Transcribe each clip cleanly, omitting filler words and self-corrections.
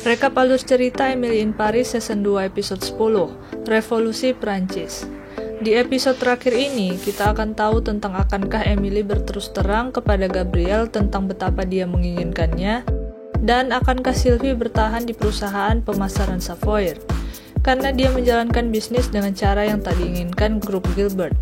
Rekap alur cerita Emily in Paris Season 2 episode 10, Revolusi Prancis. Di episode terakhir ini, kita akan tahu tentang akankah Emily berterus terang kepada Gabriel tentang betapa dia menginginkannya, dan akankah Sylvie bertahan di perusahaan pemasaran Savoyard, karena dia menjalankan bisnis dengan cara yang tak diinginkan grup Gilbert.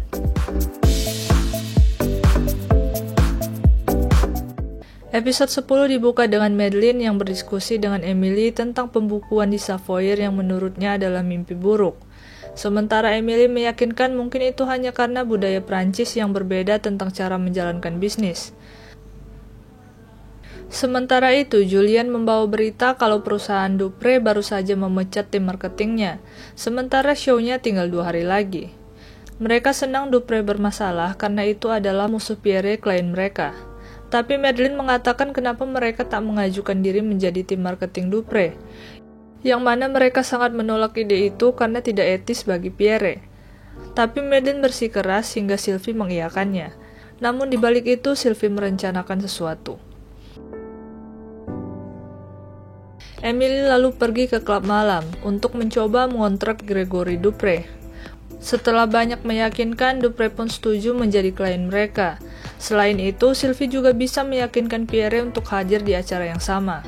Episode 10 dibuka dengan Madeline yang berdiskusi dengan Emily tentang pembukuan di Savoyard yang menurutnya adalah mimpi buruk. Sementara Emily meyakinkan mungkin itu hanya karena budaya Prancis yang berbeda tentang cara menjalankan bisnis. Sementara itu, Julien membawa berita kalau perusahaan Dupre baru saja memecat tim marketingnya, sementara show-nya tinggal 2 hari lagi. Mereka senang Dupre bermasalah karena itu adalah musuh Pierre, klien mereka. Tapi Madeline mengatakan kenapa mereka tak mengajukan diri menjadi tim marketing Dupre, yang mana mereka sangat menolak ide itu karena tidak etis bagi Pierre. Tapi Madeline bersikeras hingga Sylvie mengiyakannya. Namun di balik itu Sylvie merencanakan sesuatu. Emily lalu pergi ke klub malam untuk mencoba mengontrak Gregory Dupre. Setelah banyak meyakinkan, Dupre pun setuju menjadi klien mereka. Selain itu, Sylvie juga bisa meyakinkan Pierre untuk hadir di acara yang sama.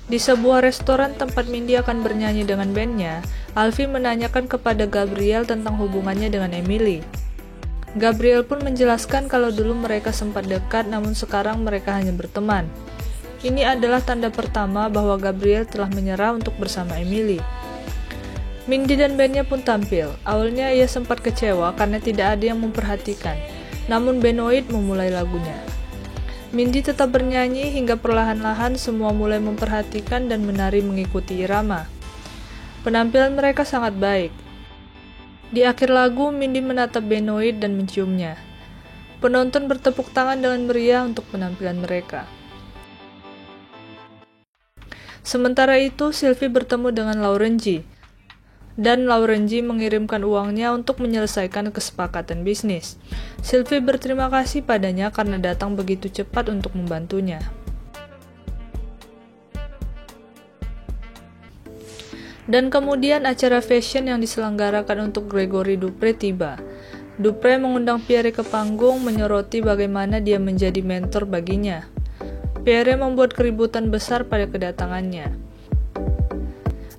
Di sebuah restoran tempat Mindy akan bernyanyi dengan bandnya, Alfie menanyakan kepada Gabriel tentang hubungannya dengan Emily. Gabriel pun menjelaskan kalau dulu mereka sempat dekat, namun sekarang mereka hanya berteman. Ini adalah tanda pertama bahwa Gabriel telah menyerah untuk bersama Emily. Mindy dan bandnya pun tampil. Awalnya ia sempat kecewa karena tidak ada yang memperhatikan, namun Benoit memulai lagunya. Mindy tetap bernyanyi hingga perlahan-lahan semua mulai memperhatikan dan menari mengikuti irama. Penampilan mereka sangat baik. Di akhir lagu, Mindy menatap Benoit dan menciumnya. Penonton bertepuk tangan dengan meriah untuk penampilan mereka. Sementara itu, Sylvie bertemu dengan Laurenji, dan Laurenji mengirimkan uangnya untuk menyelesaikan kesepakatan bisnis. Sylvie berterima kasih padanya karena datang begitu cepat untuk membantunya. Dan kemudian acara fashion yang diselenggarakan untuk Gregory Dupre tiba. Dupre mengundang Pierre ke panggung menyoroti bagaimana dia menjadi mentor baginya. Pierre membuat keributan besar pada kedatangannya.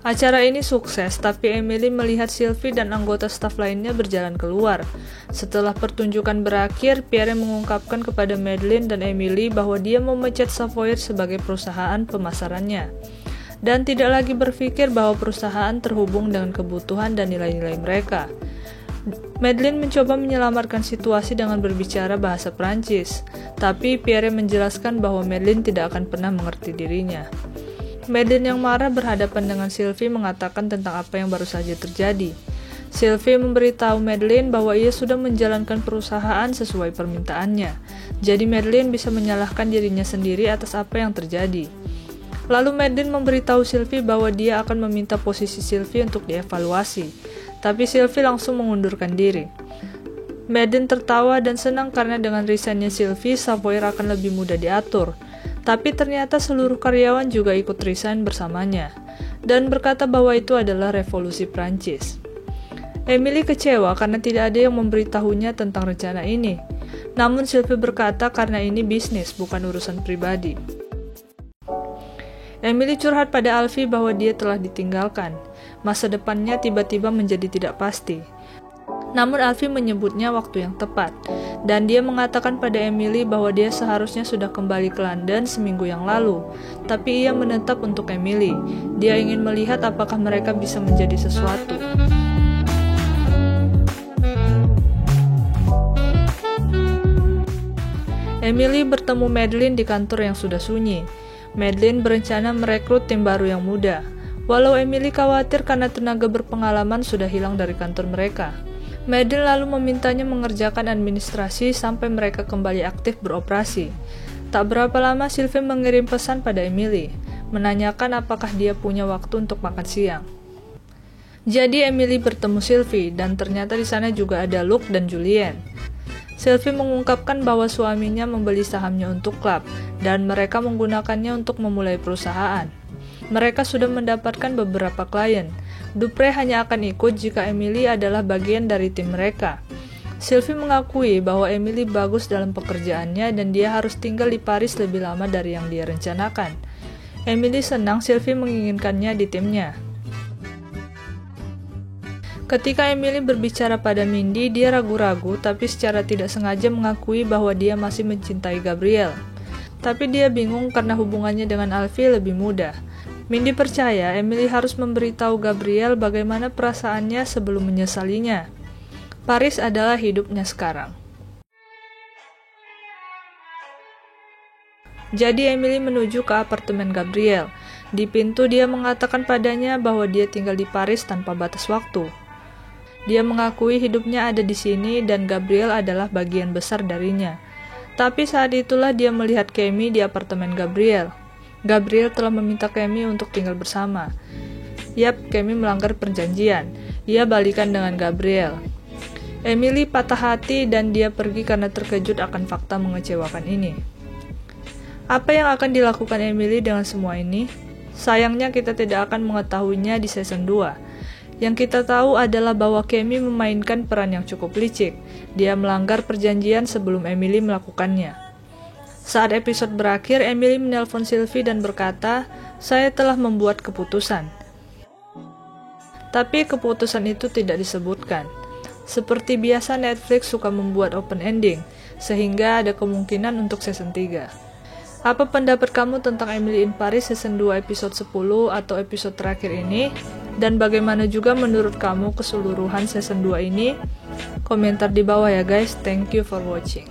Acara ini sukses, tapi Emily melihat Sylvie dan anggota staf lainnya berjalan keluar. Setelah pertunjukan berakhir, Pierre mengungkapkan kepada Madeline dan Emily bahwa dia memecat Savoyard sebagai perusahaan pemasarannya, dan tidak lagi berpikir bahwa perusahaan terhubung dengan kebutuhan dan nilai-nilai mereka. Madeline mencoba menyelamatkan situasi dengan berbicara bahasa Prancis, tapi Pierre menjelaskan bahwa Madeline tidak akan pernah mengerti dirinya. Madeline yang marah berhadapan dengan Sylvie mengatakan tentang apa yang baru saja terjadi. Sylvie memberitahu Madeline bahwa ia sudah menjalankan perusahaan sesuai permintaannya, jadi Madeline bisa menyalahkan dirinya sendiri atas apa yang terjadi. Lalu Madeline memberitahu Sylvie bahwa dia akan meminta posisi Sylvie untuk dievaluasi, tapi Sylvie langsung mengundurkan diri. Madeline tertawa dan senang karena dengan resignnya Sylvie, Savoyard akan lebih mudah diatur. Tapi ternyata seluruh karyawan juga ikut resign bersamanya, dan berkata bahwa itu adalah revolusi Prancis. Emily kecewa karena tidak ada yang memberitahunya tentang rencana ini. Namun Sylvie berkata karena ini bisnis, bukan urusan pribadi. Emily curhat pada Alfie bahwa dia telah ditinggalkan. Masa depannya tiba-tiba menjadi tidak pasti. Namun Alfie menyebutnya waktu yang tepat, dan dia mengatakan pada Emily bahwa dia seharusnya sudah kembali ke London seminggu yang lalu, tapi ia menetap untuk Emily. Dia ingin melihat apakah mereka bisa menjadi sesuatu. Emily bertemu Madeline di kantor yang sudah sunyi. Madeline berencana merekrut tim baru yang muda, walau Emily khawatir karena tenaga berpengalaman sudah hilang dari kantor mereka. Madeline lalu memintanya mengerjakan administrasi sampai mereka kembali aktif beroperasi. Tak berapa lama Sylvie mengirim pesan pada Emily, menanyakan apakah dia punya waktu untuk makan siang. Jadi Emily bertemu Sylvie, dan ternyata di sana juga ada Luc dan Julien. Sylvie mengungkapkan bahwa suaminya membeli sahamnya untuk klub, dan mereka menggunakannya untuk memulai perusahaan. Mereka sudah mendapatkan beberapa klien. Dupre hanya akan ikut jika Emily adalah bagian dari tim mereka. Sylvie mengakui bahwa Emily bagus dalam pekerjaannya dan dia harus tinggal di Paris lebih lama dari yang dia rencanakan. Emily senang Sylvie menginginkannya di timnya. Ketika Emily berbicara pada Mindy, dia ragu-ragu tapi secara tidak sengaja mengakui bahwa dia masih mencintai Gabriel. Tapi dia bingung karena hubungannya dengan Alfie lebih mudah. Mindy percaya Emily harus memberitahu Gabriel bagaimana perasaannya sebelum menyesalinya. Paris adalah hidupnya sekarang. Jadi Emily menuju ke apartemen Gabriel. Di pintu dia mengatakan padanya bahwa dia tinggal di Paris tanpa batas waktu. Dia mengakui hidupnya ada di sini dan Gabriel adalah bagian besar darinya. Tapi saat itulah dia melihat Cammy di apartemen Gabriel. Gabriel telah meminta Cammy untuk tinggal bersama. Yap, Cammy melanggar perjanjian. Ia balikan dengan Gabriel. Emily patah hati dan dia pergi karena terkejut akan fakta mengecewakan ini. Apa yang akan dilakukan Emily dengan semua ini? Sayangnya kita tidak akan mengetahuinya di season 2. Yang kita tahu adalah bahwa Cammy memainkan peran yang cukup licik. Dia melanggar perjanjian sebelum Emily melakukannya. Saat episode berakhir, Emily menelpon Sylvie dan berkata, "Saya telah membuat keputusan." Tapi keputusan itu tidak disebutkan. Seperti biasa, Netflix suka membuat open ending, sehingga ada kemungkinan untuk season 3. Apa pendapat kamu tentang Emily in Paris season 2 episode 10 atau episode terakhir ini? Dan bagaimana juga menurut kamu keseluruhan season 2 ini? Komentar di bawah ya guys, thank you for watching.